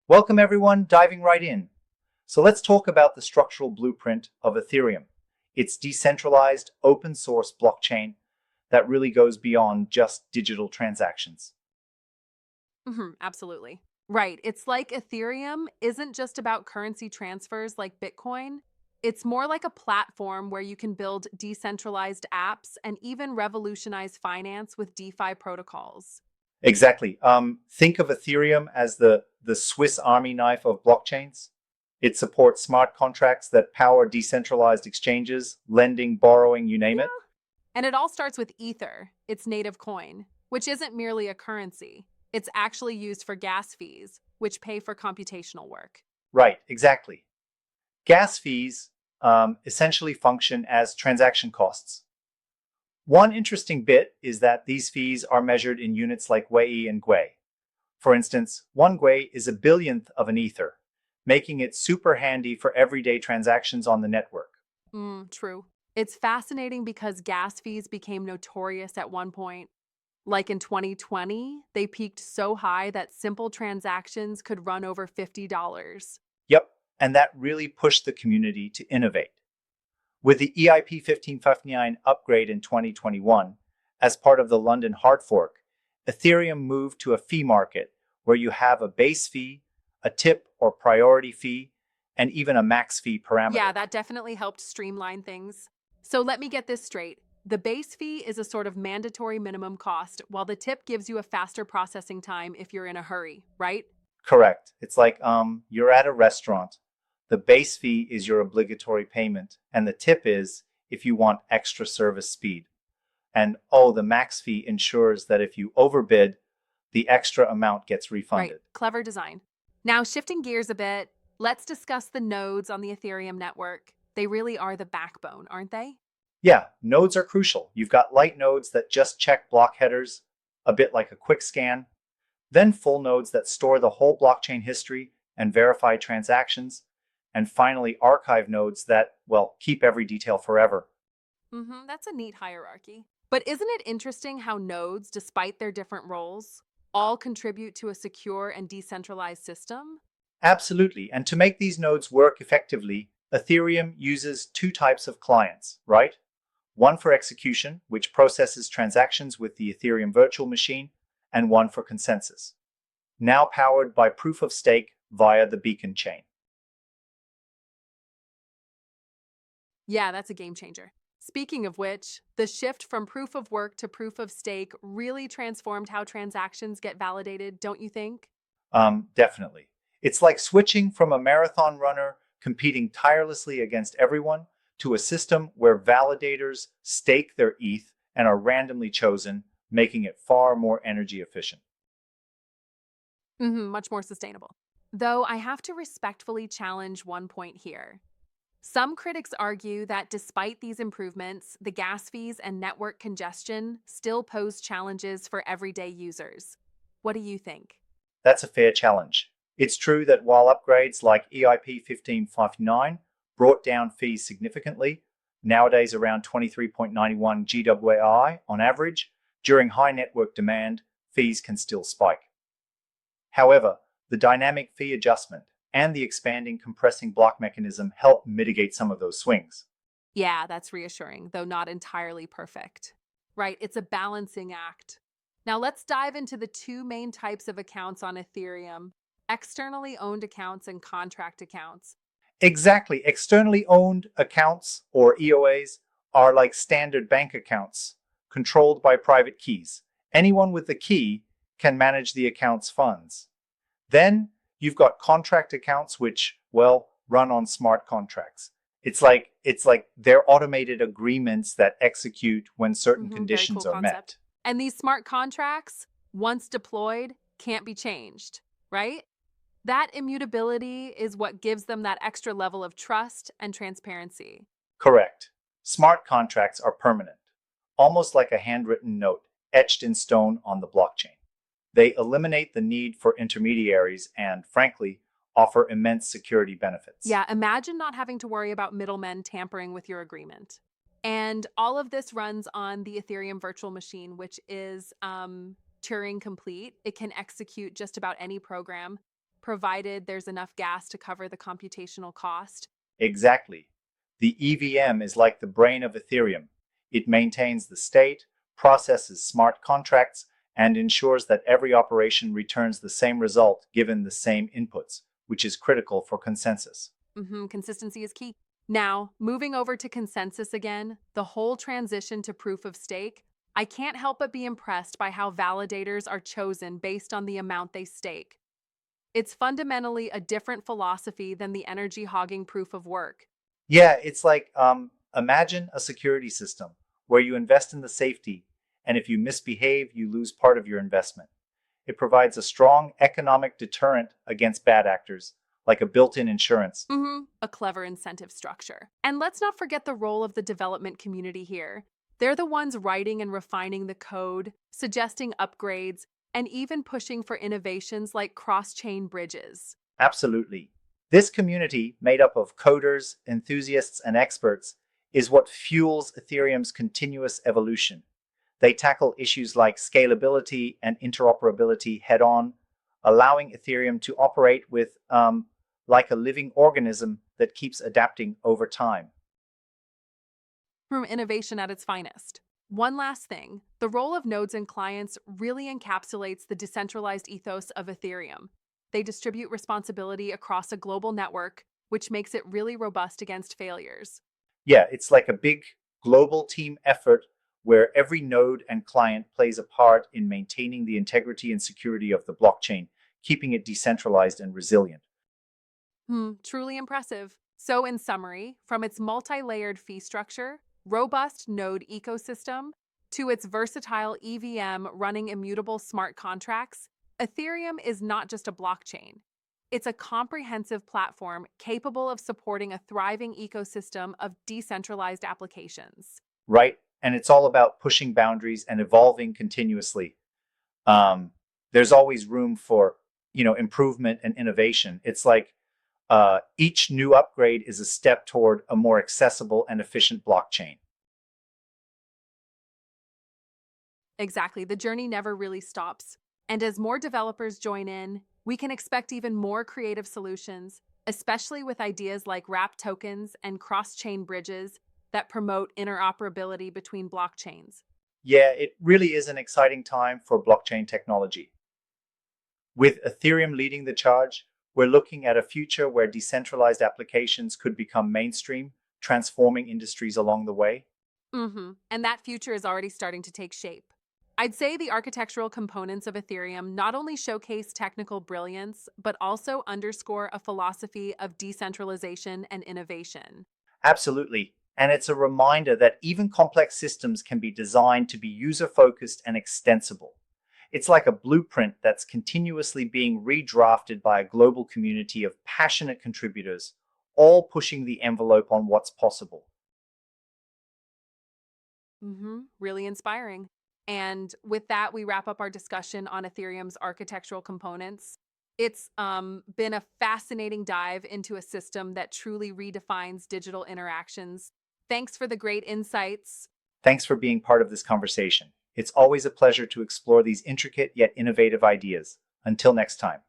Welcome everyone, diving right in. So let's talk about the structural blueprint of Ethereum. It's decentralized, open source blockchain that really goes beyond just digital transactions. Absolutely. Right. It's like Ethereum isn't just about currency transfers like Bitcoin. It's more like a platform where you can build decentralized apps and even revolutionize finance with DeFi protocols. Exactly. Think of Ethereum as the Swiss Army knife of blockchains. It supports smart contracts that power decentralized exchanges, lending, borrowing, you name Yeah. it. And it all starts with Ether, its native coin, which isn't merely a currency. It's actually used for gas fees, which pay for computational work. Right, exactly. Gas fees essentially function as transaction costs. One interesting bit is that these fees are measured in units like Wei and Gwei. For instance, one Gwei is a billionth of an Ether, making it super handy for everyday transactions on the network. True. It's fascinating because gas fees became notorious at one point. Like in 2020, they peaked so high that simple transactions could run over $50. Yep, and that really pushed the community to innovate. With the EIP 1559 upgrade in 2021, as part of the London hard fork, Ethereum moved to a fee market where you have a base fee, a tip or priority fee, and even a max fee Yeah, parameter. that definitely helped streamline things. So let me get this straight. The base fee is a sort of mandatory minimum cost, while the tip gives you a faster processing time if you're in a hurry, right? Correct. It's like you're at a restaurant. The base fee is your obligatory payment, and the tip is if you want extra service speed. And oh, the max fee ensures that if you overbid, the extra amount gets Right. refunded. Clever design. Now, shifting gears a bit, let's discuss the nodes on the Ethereum network. They really are the backbone, aren't they? Yeah, nodes are crucial. You've got light nodes that just check block headers, a bit like a quick scan, then full nodes that store the whole blockchain history and verify transactions, and finally archive nodes that, well, keep every detail forever. That's a neat hierarchy. But isn't it interesting how nodes, despite their different roles, all contribute to a secure and decentralized system? Absolutely. And to make these nodes work effectively, Ethereum uses two types of clients, right? One for execution, which processes transactions with the Ethereum virtual machine, and one for consensus, now powered by proof of stake via the beacon chain. Yeah, that's a game changer. Speaking of which, the shift from proof of work to proof of stake really transformed how transactions get validated, don't you think? Definitely. It's like switching from a marathon runner competing tirelessly against everyone to a system where validators stake their ETH and are randomly chosen, making it far more energy efficient. Much more sustainable. Though I have to respectfully challenge one point here. Some critics argue that despite these improvements, the gas fees and network congestion still pose challenges for everyday users. What do you think? That's a fair challenge. It's true that while upgrades like EIP 1559 brought down fees significantly, nowadays around 23.91 GWAI on average, during high network demand, fees can still spike. However, the dynamic fee adjustment and the expanding compressing block mechanism help mitigate some of those swings. Yeah, that's reassuring, though not entirely perfect. Right, it's a balancing act. Now let's dive into the two main types of accounts on Ethereum: externally owned accounts and contract accounts. Exactly. Externally owned accounts, or EOAs, are like standard bank accounts, controlled by private keys. Anyone with the key can manage the account's funds. Then you've got contract accounts which, well, run on smart contracts. It's like they're automated agreements that execute when certain Very conditions cool are concept. met. And these smart contracts, once deployed, can't be changed, right? That immutability is what gives them that extra level of trust and transparency. Correct. Smart contracts are permanent, almost like a handwritten note etched in stone on the blockchain. They eliminate the need for intermediaries and, frankly, offer immense security benefits. Yeah, imagine not having to worry about middlemen tampering with your agreement. And all of this runs on the Ethereum virtual machine, which is Turing complete. It can execute just about any program, provided there's enough gas to cover the computational cost. Exactly. The EVM is like the brain of Ethereum. It maintains the state, processes smart contracts, and ensures that every operation returns the same result given the same inputs, which is critical for consensus. Consistency is key. Now, moving over to consensus again, the whole transition to proof of stake, I can't help but be impressed by how validators are chosen based on the amount they stake. It's fundamentally a different philosophy than the energy hogging proof of work. Yeah, it's like imagine a security system where you invest in the safety, and if you misbehave, you lose part of your investment. It provides a strong economic deterrent against bad actors, like a built in insurance. A clever incentive structure. And let's not forget the role of the development community here. They're the ones writing and refining the code, suggesting upgrades, and even pushing for innovations like cross-chain bridges. Absolutely. This community, made up of coders, enthusiasts, and experts, is what fuels Ethereum's continuous evolution. They tackle issues like scalability and interoperability head on, allowing Ethereum to operate with like a living organism that keeps adapting over time. From innovation at its finest. One last thing, the role of nodes and clients really encapsulates the decentralized ethos of Ethereum. They distribute responsibility across a global network, which makes it really robust against failures. Yeah, it's like a big global team effort where every node and client plays a part in maintaining the integrity and security of the blockchain, keeping it decentralized and resilient. Truly impressive. So, in summary, from its multi layered fee structure, robust node ecosystem, to its versatile EVM running immutable smart contracts, Ethereum is not just a blockchain. It's a comprehensive platform capable of supporting a thriving ecosystem of decentralized applications. Right? And it's all about pushing boundaries and evolving continuously. There's always room for improvement and innovation. It's like each new upgrade is a step toward a more accessible and efficient blockchain. Exactly, the journey never really stops. And as more developers join in, we can expect even more creative solutions, especially with ideas like wrap tokens and cross chain bridges that promote interoperability between blockchains. Yeah, it really is an exciting time for blockchain technology. With Ethereum leading the charge, we're looking at a future where decentralized applications could become mainstream, transforming industries along the way. And that future is already starting to take shape. I'd say the architectural components of Ethereum not only showcase technical brilliance, but also underscore a philosophy of decentralization and innovation. Absolutely. And it's a reminder that even complex systems can be designed to be user focused and extensible. It's like a blueprint that's continuously being redrafted by a global community of passionate contributors, all pushing the envelope on what's possible. Really inspiring. And with that, we wrap up our discussion on Ethereum's architectural components. It's been a fascinating dive into a system that truly redefines digital interactions. Thanks for the great insights. Thanks for being part of this conversation. It's always a pleasure to explore these intricate yet innovative ideas. Until next time.